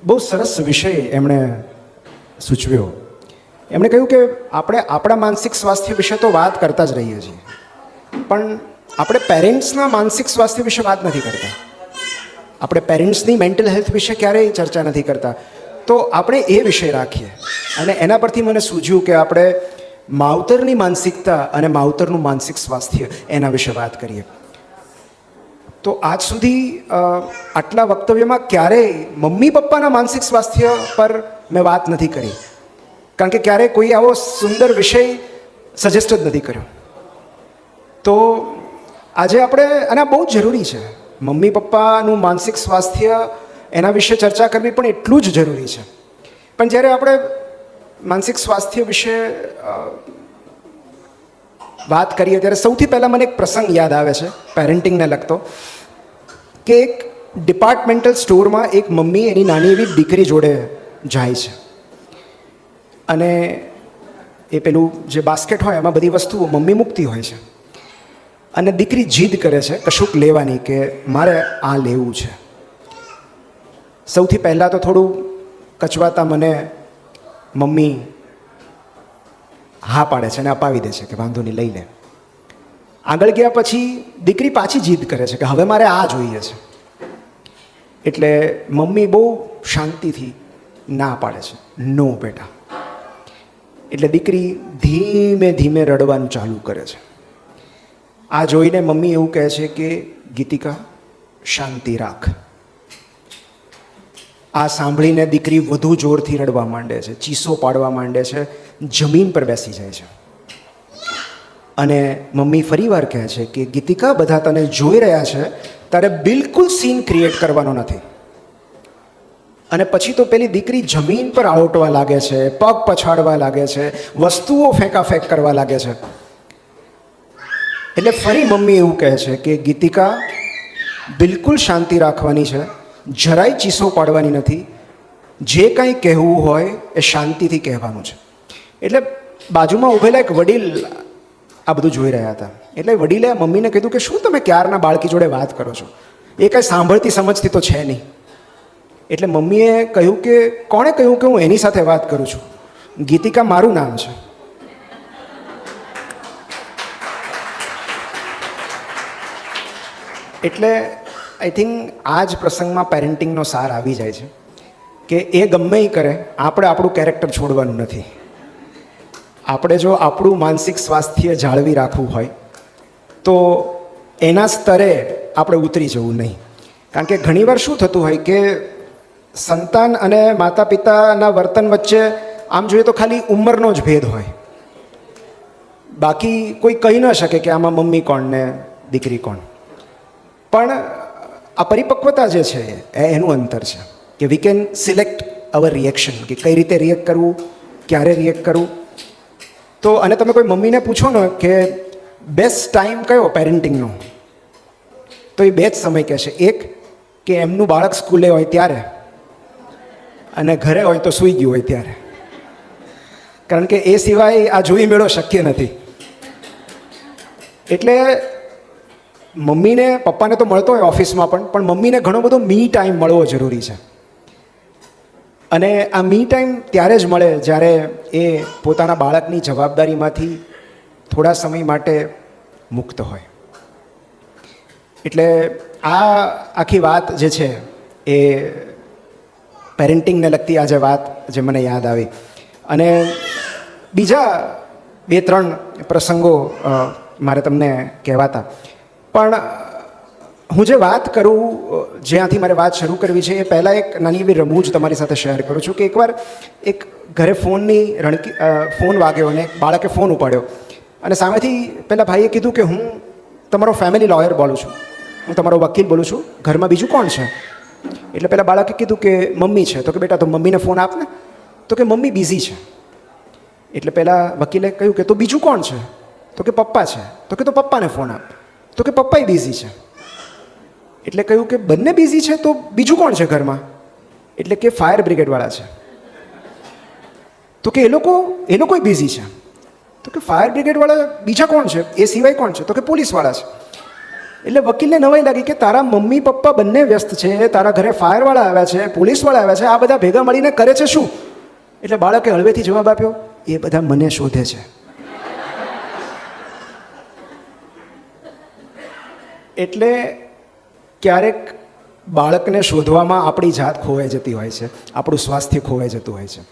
બહુ સરસ વિષય એમણે સૂચવ્યો. એમણે કહ્યું કે આપણે આપણા માનસિક સ્વાસ્થ્ય વિશે તો વાત કરતા જ રહીએ છીએ, પણ આપણે પેરેન્ટ્સના માનસિક સ્વાસ્થ્ય વિશે વાત નથી કરતા. આપણે પેરેન્ટ્સની મેન્ટલ હેલ્થ વિશે ક્યારેય ચર્ચા નથી કરતા. તો આપણે એ વિષય રાખીએ. અને એના પરથી મને સૂઝ્યું કે આપણે માવતરની માનસિકતા અને માવતરનું માનસિક સ્વાસ્થ્ય એના વિશે વાત કરીએ. તો આજ સુધી આટલા વક્તવ્યમાં ક્યારેય મમ્મી પપ્પાના માનસિક સ્વાસ્થ્ય પર મેં વાત નથી કરી, કારણ કે ક્યારેય કોઈ આવો સુંદર વિષય સજેસ્ટ જ નથી કર્યો. તો આજે આપણે, અને આ બહુ જ જરૂરી છે, મમ્મી પપ્પાનું માનસિક સ્વાસ્થ્ય એના વિશે ચર્ચા કરવી પણ એટલું જ જરૂરી છે. પણ જ્યારે આપણે માનસિક સ્વાસ્થ્ય વિશે વાત કરીએ ત્યારે સૌથી પહેલાં મને એક પ્રસંગ યાદ આવે છે પેરેન્ટિંગને લગતો, કે એક ડિપાર્ટમેન્ટલ સ્ટોરમાં એક મમ્મી એની નાની એવી દીકરી જોડે જાય છે, અને એ પેલું જે બાસ્કેટ હોય એમાં બધી વસ્તુઓ મમ્મી મૂકતી હોય છે, અને દીકરી જીદ કરે છે કશુંક લેવાની કે મારે આ લેવું છે. સૌથી પહેલાં તો થોડું કચવાતા મને મમ્મી હા પાડે છે અને અપાવી દે છે કે વાંધો નહીં, લઈ લે. આગળ ગયા પછી દીકરી પાછી જીદ કરે છે કે હવે મારે આ જોઈએ છે. એટલે મમ્મી બહુ શાંતિથી ના પાડે છે, નો બેટા. એટલે દીકરી ધીમે ધીમે રડવાનું ચાલુ કરે છે. આ જોઈને મમ્મી એવું કહે છે કે ગીતિકા, શાંતિ રાખ. આ સાંભળીને દીકરી વધુ જોરથી રડવા માંડે છે, ચીસો પાડવા માંડે છે, જમીન પર બેસી જાય છે. અને મમ્મી ફરીવાર કહે છે કે ગીતિકા, બધા તને જોઈ રહ્યા છે, તારે બિલકુલ સીન ક્રિએટ કરવાનો નથી. અને પછી તો પેલી દીકરી જમીન પર આળોટવા લાગે છે, પગ પછાડવા લાગે છે, વસ્તુઓ ફેંકાફેંક કરવા લાગે છે. એટલે ફરી મમ્મી એવું કહે છે કે ગીતિકા, બિલકુલ શાંતિ રાખવાની છે, જરાય ચીસો પાડવાની નથી, જે કાંઈ કહેવું હોય એ શાંતિથી કહેવાનું છે. એટલે બાજુમાં ઊભેલા એક વડીલ આ બધું જોઈ રહ્યા હતા. એટલે વડીલે મમ્મીને કીધું કે શું તમે ક્યારના બાળકી જોડે વાત કરો છો, એ કાંઈ સાંભળતી સમજતી તો છે નહીં. એટલે મમ્મીએ કહ્યું કે કોણે કહ્યું કે હું એની સાથે વાત કરું છું? ગીતિકા મારું નામ છે. એટલે આઈ થિંક આ જ પ્રસંગમાં પેરેન્ટિંગનો સાર આવી જાય છે કે એ ગમે એ કરે, આપણે આપણું કેરેક્ટર છોડવાનું નથી. આપણે જો આપણું માનસિક સ્વાસ્થ્ય જાળવી રાખવું હોય તો એના સ્તરે આપણે ઉતરી જવું નહીં. કારણ કે ઘણીવાર શું થતું હોય કે સંતાન અને માતા પિતાના વર્તન વચ્ચે આમ જોઈએ તો ખાલી ઉંમરનો જ ભેદ હોય, બાકી કોઈ કહી ન શકે કે આમાં મમ્મી કોણ ને દીકરી કોણ. પણ આ પરિપક્વતા જે છે એનું અંતર છે કે we can select our reaction, કે કઈ રીતે રિએક્ટ કરવું, ક્યારે રિએક્ટ કરવું. તો અને તમે કોઈ મમ્મીને પૂછો ને કે બેસ્ટ ટાઈમ કયો પેરેન્ટિંગનો, તો એ બે જ સમય કહેશે. એક કે એમનું બાળક સ્કૂલે હોય ત્યારે, અને ઘરે હોય તો સૂઈ ગયું હોય ત્યારે. કારણ કે એ સિવાય આ જોઈ મેળો શક્ય નથી. એટલે મમ્મીને પપ્પાને તો મળતો હોય ઓફિસમાં પણ મમ્મીને ઘણો બધો મી ટાઈમ મળવો જરૂરી છે. અને આ મી ટાઈમ ત્યારે જ મળે જ્યારે એ પોતાના બાળકની જવાબદારીમાંથી થોડા સમય માટે મુક્ત હોય. એટલે આ આખી વાત જે છે એ પેરેન્ટિંગને લગતી આ જે વાત જે મને યાદ આવી. અને બીજા 2-3 પ્રસંગો મારે તમને કહેવાતા, પણ હું જે વાત કરું, જ્યાંથી મારે વાત શરૂ કરવી છે, એ પહેલાં એક નાની એવી રમૂજ તમારી સાથે શેર કરું છું. કે એકવાર એક ઘરે ફોન વાગ્યો અને બાળકે ફોન ઉપાડ્યો, અને સામેથી પેલા ભાઈએ કીધું કે હું તમારો ફેમિલી લોયર બોલું છું, હું તમારો વકીલ બોલું છું, ઘરમાં બીજું કોણ છે? એટલે પેલા બાળકે કીધું કે મમ્મી છે. તો કે બેટા તો મમ્મીને ફોન આપને. તો કે મમ્મી બિઝી છે. એટલે પેલા વકીલે કહ્યું કે તો બીજું કોણ છે? તો કે પપ્પા છે. તો કે તો પપ્પાને ફોન આપ. તો કે પપ્પાય બિઝી છે. એટલે કહ્યું કે બંને બિઝી છે તો બીજું કોણ છે ઘરમાં? એટલે કે ફાયર બ્રિગેડવાળા છે. તો કે એ લોકો બિઝી છે. તો કે ફાયર બ્રિગેડવાળા બીજા કોણ છે? એ સિવાય કોણ છે? તો કે પોલીસવાળા છે. એટલે વકીલને નવાઈ લાગી કે તારા મમ્મી પપ્પા બંને વ્યસ્ત છે, તારા ઘરે ફાયરવાળા આવ્યા છે, પોલીસવાળા આવ્યા છે, આ બધા ભેગા મળીને કરે છે શું? એટલે બાળકે હળવેથી જવાબ આપ્યો, એ બધા મને શોધે છે. એટલે ક્યારેક બાળકને શોધવામાં આપણી જાત ખોવાઈ જતી હોય છે, આપણું સ્વાસ્થ્ય ખોવાઈ જતું હોય છે.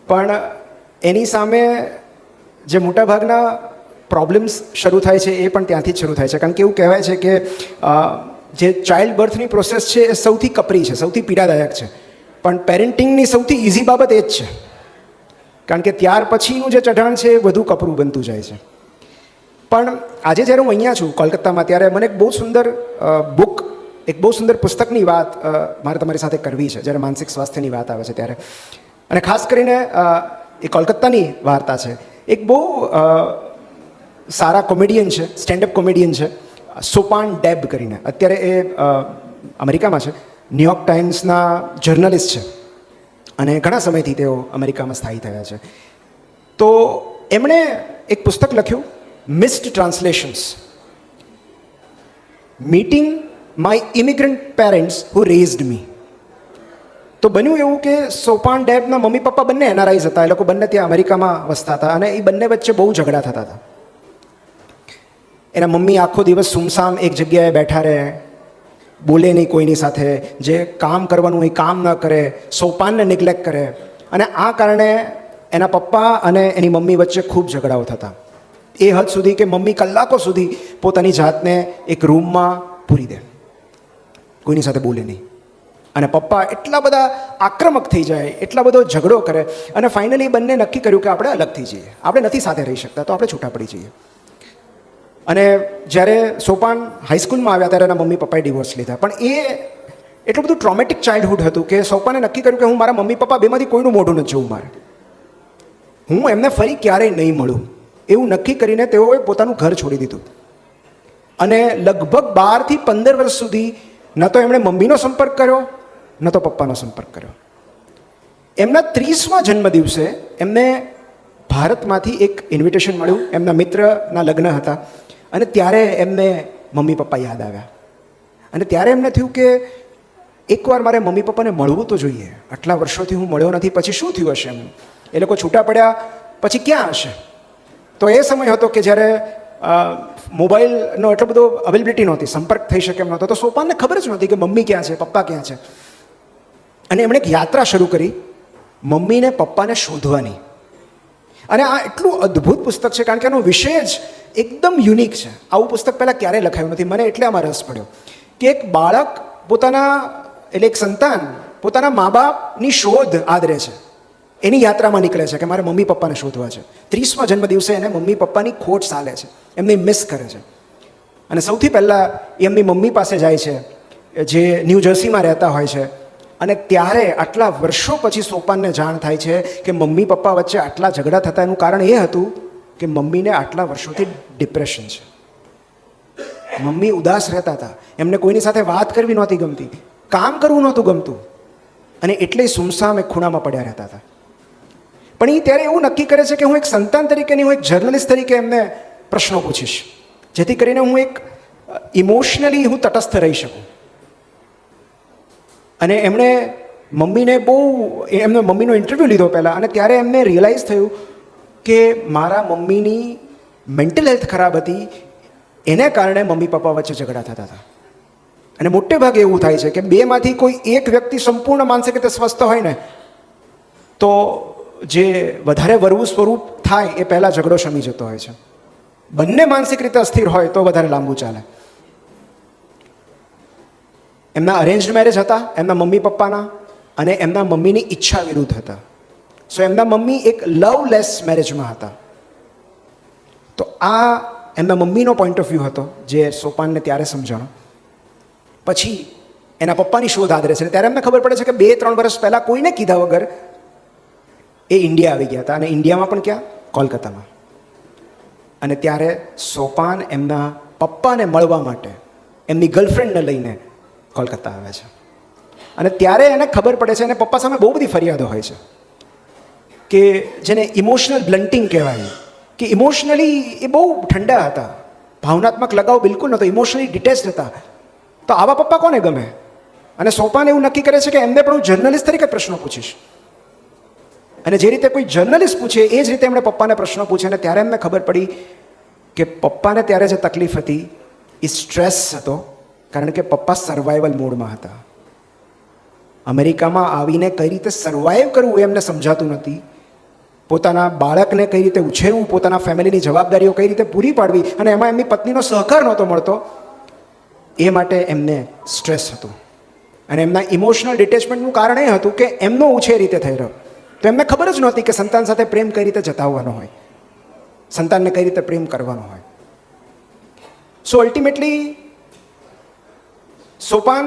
પણ એની સામે જે મોટાભાગના પ્રોબ્લેમ્સ શરૂ થાય છે એ પણ ત્યાંથી જ શરૂ થાય છે. કારણ કે એવું કહેવાય છે કે જે ચાઇલ્ડ બર્થની પ્રોસેસ છે એ સૌથી કપરી છે, સૌથી પીડાદાયક છે, પણ પેરેન્ટિંગની સૌથી ઇઝી બાબત એ જ છે. કારણ કે ત્યાર પછીનું જે ચઢાણ છે એ વધુ કપરું બનતું જાય છે. પણ આજે જ્યારે હું અહીંયા છું કોલકાતામાં, ત્યારે મને એક બહુ સુંદર બુક, એક બહુ સુંદર પુસ્તકની વાત મારે તમારી સાથે કરવી છે જ્યારે માનસિક સ્વાસ્થ્યની વાત આવે છે ત્યારે. અને ખાસ કરીને એ કોલકાતાની વાર્તા છે. એક બહુ સારા કોમેડિયન છે, સ્ટેન્ડઅપ કોમેડિયન છે, સોપાન ડેબ કરીને. અત્યારે એ અમેરિકામાં છે, ન્યૂયોર્ક ટાઈમ્સના જર્નલિસ્ટ છે અને ઘણા સમયથી તેઓ અમેરિકામાં સ્થાયી થયા છે. તો એમણે એક પુસ્તક લખ્યું, missed translations, meeting my immigrant parents who raised me. તો બન્યું એવું કે સોપાન ડેબના મમ્મી પપ્પા બંને એનઆરઆઈઝ હતા, એ લોકો બંને ત્યાં અમેરિકામાં વસતા હતા અને એ બંને વચ્ચે બહુ ઝઘડા થતા હતા. એના મમ્મી આખો દિવસ સુમસામ એક જગ્યાએ બેઠા રહે, બોલે નહીં કોઈની સાથે, જે કામ કરવાનું એ કામ ન કરે, સોપાનને નિગ્લેક્ટ કરે. અને આ કારણે એના પપ્પા અને એની મમ્મી વચ્ચે ખૂબ ઝઘડાઓ થતા. એ હદ સુધી કે મમ્મી કલાકો સુધી પોતાની જાતને એક રૂમમાં પૂરી દે, કોઈની સાથે બોલે નહીં. અને પપ્પા એટલા બધા આક્રમક થઈ જાય, એટલા બધો ઝઘડો કરે, અને ફાઇનલી બંને નક્કી કર્યું કે આપણે અલગ થઈ જઈએ, આપણે નથી સાથે રહી શકતા, તો આપણે છૂટા પડી જઈએ. અને જ્યારે સોપાન હાઈસ્કૂલમાં આવ્યા ત્યારે એના મમ્મી પપ્પાએ ડિવોર્સ લીધા. પણ એ એટલું બધું ટ્રોમેટિક ચાઇલ્ડહુડ હતું કે સોપાને નક્કી કર્યું કે હું મારા મમ્મી પપ્પા બેમાંથી કોઈનું મોઢું નથી જોવું મારે, હું એમને ફરી ક્યારેય નહીં મળું, એવું નક્કી કરીને તેઓએ પોતાનું ઘર છોડી દીધું. અને લગભગ 12 થી 15 વર્ષ સુધી ન તો એમણે મમ્મીનો સંપર્ક કર્યો, ન તો પપ્પાનો સંપર્ક કર્યો. એમના 30મા જન્મદિવસે એમને ભારતમાંથી એક ઇન્વિટેશન મળ્યું, એમના મિત્રના લગ્ન હતા, અને ત્યારે એમને મમ્મી પપ્પા યાદ આવ્યા. અને ત્યારે એમને થયું કે એકવાર મારે મમ્મી પપ્પાને મળવું તો જોઈએ, આટલા વર્ષોથી હું મળ્યો નથી, પછી શું થયું હશે એમનું, એ લોકો છૂટા પડ્યા પછી ક્યાં હશે. તો એ સમય હતો કે જ્યારે મોબાઈલનો એટલો બધો અવેલેબિલિટી નહોતી, સંપર્ક થઈ શકે એમ નહોતો. તો સોપાનને ખબર જ નહોતી કે મમ્મી ક્યાં છે, પપ્પા ક્યાં છે. અને એમણે એક યાત્રા શરૂ કરી મમ્મીને પપ્પાને શોધવાની. અને આ એટલું અદ્ભુત પુસ્તક છે કારણ કે આનો વિષય જ એકદમ યુનિક છે. આવું પુસ્તક પહેલાં ક્યારેય લખાયું નથી. મને એટલે આમાં રસ પડ્યો કે એક બાળક પોતાના, એટલે એક સંતાન પોતાના મા બાપની શોધ આદરે છે, એની યાત્રામાં નીકળે છે કે મારે મમ્મી પપ્પાને શોધવા છે. 30મા જન્મદિવસે એને મમ્મી પપ્પાની ખોટ સાલે છે, એમને મિસ કરે છે. અને સૌથી પહેલાં એ એમની મમ્મી પાસે જાય છે જે ન્યૂ જર્સીમાં રહેતા હોય છે. અને ત્યારે આટલા વર્ષો પછી સોપાનને જાણ થાય છે કે મમ્મી પપ્પા વચ્ચે આટલા ઝઘડા થતા એનું કારણ એ હતું કે મમ્મીને આટલા વર્ષોથી ડિપ્રેશન છે, મમ્મી ઉદાસ રહેતા હતા, એમને કોઈની સાથે વાત કરવી નહોતી ગમતી, કામ કરવું નહોતું ગમતું, અને એટલે સુમસામ એક ખૂણામાં પડ્યા રહેતા હતા. પણ એ ત્યારે એવું નક્કી કરે છે કે હું એક સંતાન તરીકે નહીં, હું એક જર્નલિસ્ટ તરીકે એમને પ્રશ્નો પૂછીશ, જેથી કરીને હું એક ઇમોશનલી હું તટસ્થ રહી શકું. અને એમણે મમ્મીને એમને મમ્મીનો ઇન્ટરવ્યૂ લીધો પહેલાં, અને ત્યારે એમને રિયલાઇઝ થયું કે મારા મમ્મીની મેન્ટલ હેલ્થ ખરાબ હતી, એને કારણે મમ્મી પપ્પા વચ્ચે ઝઘડા થતા હતા. અને મોટે ભાગે એવું થાય છે કે બેમાંથી કોઈ એક વ્યક્તિ સંપૂર્ણ માનસિક રીતે સ્વસ્થ હોય ને, તો જે વધારે વરવું સ્વરૂપ થાય એ પહેલાં ઝઘડો શમી જતો હોય છે. બંને માનસિક રીતે અસ્થિર હોય તો વધારે લાંબુ ચાલે. એમના અરેન્જડ મેરેજ હતા એમના મમ્મી પપ્પાના, અને એમના મમ્મીની ઈચ્છા વિરુદ્ધ હતા. સો એમના મમ્મી એક લવલેસ મેરેજમાં હતા. તો આ એમના મમ્મીનો પોઈન્ટ ઓફ વ્યૂ હતો જે સોપાનને ત્યારે સમજાણો. પછી એના પપ્પાની શોધ આદરે છે. ત્યારે એમને ખબર પડે છે કે 2-3 વર્ષ પહેલાં કોઈને કીધા વગર એ ઇન્ડિયા આવી ગયા હતા, અને ઇન્ડિયામાં પણ ક્યાં? કોલકાતામાં. અને ત્યારે સોપાન એમના પપ્પાને મળવા માટે એમની ગર્લફ્રેન્ડને લઈને કોલકાતા આવે છે. અને ત્યારે એને ખબર પડે છે, અને પપ્પા સામે બહુ બધી ફરિયાદો હોય છે કે જેને ઇમોશનલ બ્લન્ટિંગ કહેવાય, કે ઇમોશનલી એ બહુ ઠંડા હતા, ભાવનાત્મક લગાવ બિલકુલ નહોતો, ઇમોશનલી ડિટેચ્ડ હતા. તો આવા પપ્પા કોને ગમે? અને સોપાન એવું નક્કી કરે છે કે એમને પણ હું જર્નલિસ્ટ તરીકે પ્રશ્નો પૂછીશ. અને જે રીતે કોઈ જર્નલિસ્ટ પૂછે એ જ રીતે એમણે પપ્પાને પ્રશ્નો પૂછે. અને ત્યારે એમને ખબર પડી કે પપ્પાને ત્યારે જે તકલીફ હતી એ સ્ટ્રેસ હતો, કારણ કે પપ્પા સર્વાઈવલ મોડમાં હતા. અમેરિકામાં આવીને કઈ રીતે સર્વાઈવ કરવું એ એમને સમજાતું નથી. પોતાના બાળકને કઈ રીતે ઉછેરવું, પોતાના ફેમિલીની જવાબદારીઓ કઈ રીતે પૂરી પાડવી, અને એમાં એમની પત્નીનો સહકાર નહોતો મળતો. એ માટે એમને સ્ટ્રેસ હતું. અને એમના ઇમોશનલ ડિટેચમેન્ટનું કારણ એ હતું કે એમનો ઉછેર રીતે થઈ રહ્યો. તો એમને ખબર જ નહોતી કે સંતાન સાથે પ્રેમ કઈ રીતે જતાવવાનો હોય, સંતાનને કઈ રીતે પ્રેમ કરવાનો હોય. સો અલ્ટિમેટલી સોપાન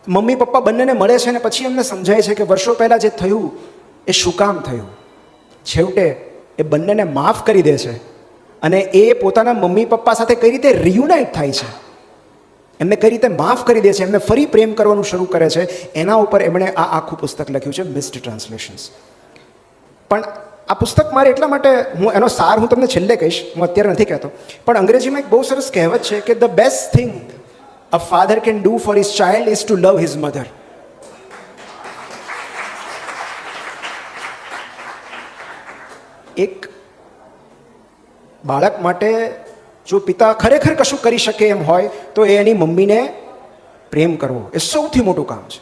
મમ્મી પપ્પા બંનેને મળે છે અને પછી એમને સમજાય છે કે વર્ષો પહેલાં જે થયું એ શું કામ થયું. છેવટે એ બંનેને માફ કરી દે છે અને એ પોતાના મમ્મી પપ્પા સાથે કઈ રીતે રિયુનાઇટ થાય છે, એમને કઈ રીતે માફ કરી દે છે, એમને ફરી પ્રેમ કરવાનું શરૂ કરે છે. એના ઉપર એમણે આ આખું પુસ્તક લખ્યું છે, મિસ્ડ ટ્રાન્સલેશન્સ. પણ આ પુસ્તક મારે એટલા માટે, હું એનો સાર હું તમને છેલ્લે કહીશ, હું અત્યારે નથી કહેતો. પણ અંગ્રેજીમાં એક બહુ સરસ કહેવત છે કે the best thing a father can do for his child is two love his mother. એક બાળક માટે જો પિતા ખરેખર કશું કરી શકે એમ હોય તો એ એની મમ્મીને પ્રેમ કરવો એ સૌથી મોટું કામ છે.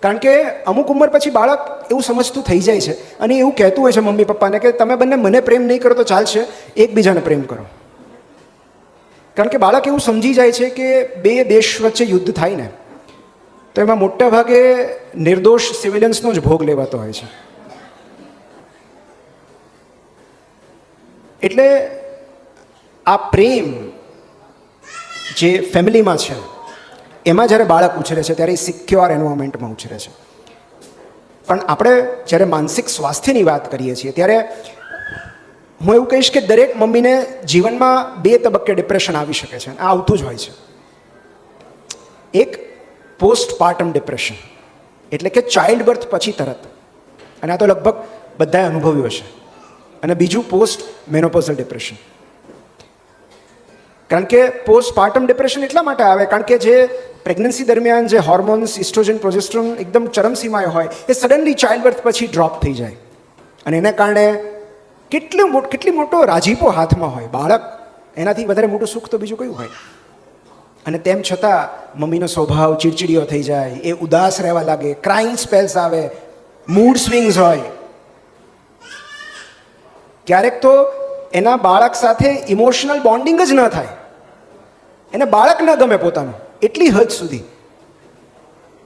કારણ કે અમુક ઉંમર પછી બાળક એવું સમજતું થઈ જાય છે અને એવું કહેતું હોય છે મમ્મી પપ્પાને કે તમે બંને મને પ્રેમ નહીં કરો તો ચાલશે, એકબીજાને પ્રેમ કરો. કારણ કે બાળક એવું સમજી જાય છે કે બે દેશ વચ્ચે યુદ્ધ થાય ને તો એમાં મોટા ભાગે નિર્દોષ સિવિલિયન્સનો જ ભોગ લેવાતો હોય છે. એટલે આ પ્રેમ જે ફેમિલીમાં છે એમાં જ્યારે બાળક ઉછરે છે ત્યારે એ સિક્યોર એન્વાયરમેન્ટમાં ઉછરે છે. પણ આપણે જ્યારે માનસિક સ્વાસ્થ્યની વાત કરીએ છીએ ત્યારે હું એવું કહીશ કે દરેક મમ્મીને જીવનમાં 2 તબક્કે ડિપ્રેશન આવી શકે છે. આ આવતું જ હોય છે. એક પોસ્ટ પાર્ટમ ડિપ્રેશન, એટલે કે ચાઇલ્ડ બર્થ પછી તરત, અને આ તો લગભગ બધાએ અનુભવ્યું હશે. અને બીજું પોસ્ટ મેનોપોઝલ ડિપ્રેશન. કારણ કે પોસ્ટ પાર્ટમ ડિપ્રેશન એટલા માટે આવે કારણ કે જે પ્રેગ્નન્સી દરમિયાન જે હોર્મોન્સ ઇસ્ટ્રોજન પ્રોજેસ્ટ્રોન એકદમ ચરમસીમાએ હોય એ સડનલી ચાઇલ્ડ બર્થ પછી ડ્રોપ થઈ જાય અને એના કારણે કેટલી મોટો રાજીપો હાથમાં હોય. બાળક એનાથી વધારે મોટું સુખ તો બીજું કયું હોય. અને તેમ છતાં મમ્મીનો સ્વભાવ ચીડચીડીઓ થઈ જાય, એ ઉદાસ રહેવા લાગે, ક્રાઇંગ સ્પેલ્સ આવે, મૂડ સ્વિંગ્સ હોય. ક્યારેક તો એના બાળક સાથે ઇમોશનલ બોન્ડિંગ જ ન થાય, એને બાળક ન ગમે પોતાનું, એટલી હદ સુધી.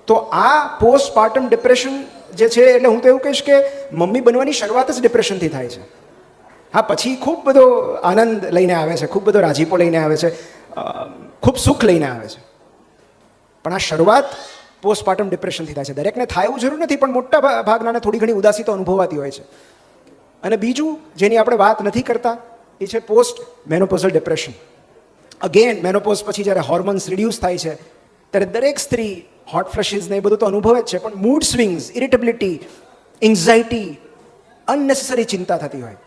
તો આ પોસ્ટ પાર્ટમ ડિપ્રેશન જે છે, એટલે હું તો એવું કહીશ કે મમ્મી બનવાની શરૂઆત જ ડિપ્રેશનથી થાય છે. હા, પછી ખૂબ બધો આનંદ લઈને આવે છે, ખૂબ બધો રાજીપો લઈને આવે છે, ખૂબ સુખ લઈને આવે છે. પણ આ શરૂઆત પોસ્ટ પાર્ટમ ડિપ્રેશનથી થાય છે. દરેકને થાય એવું જરૂર નથી, પણ મોટા ભાગનાને થોડી ઘણી ઉદાસી તો અનુભવાતી હોય છે. અને બીજું જેની આપણે વાત નથી કરતા એ છે post menopausal depression. Again menopause પછી જ્યારે હોર્મોન્સ રિડ્યુસ થાય છે ત્યારે દરેક સ્ત્રી હોટ ફ્લેશિસ ને એ બધું તો અનુભવે જ છે, પણ મૂડ સ્વિંગ્સ, ઇરિટેબિલિટી, એન્ઝાઇટી, અનનેસેસરી ચિંતા થતી હોય.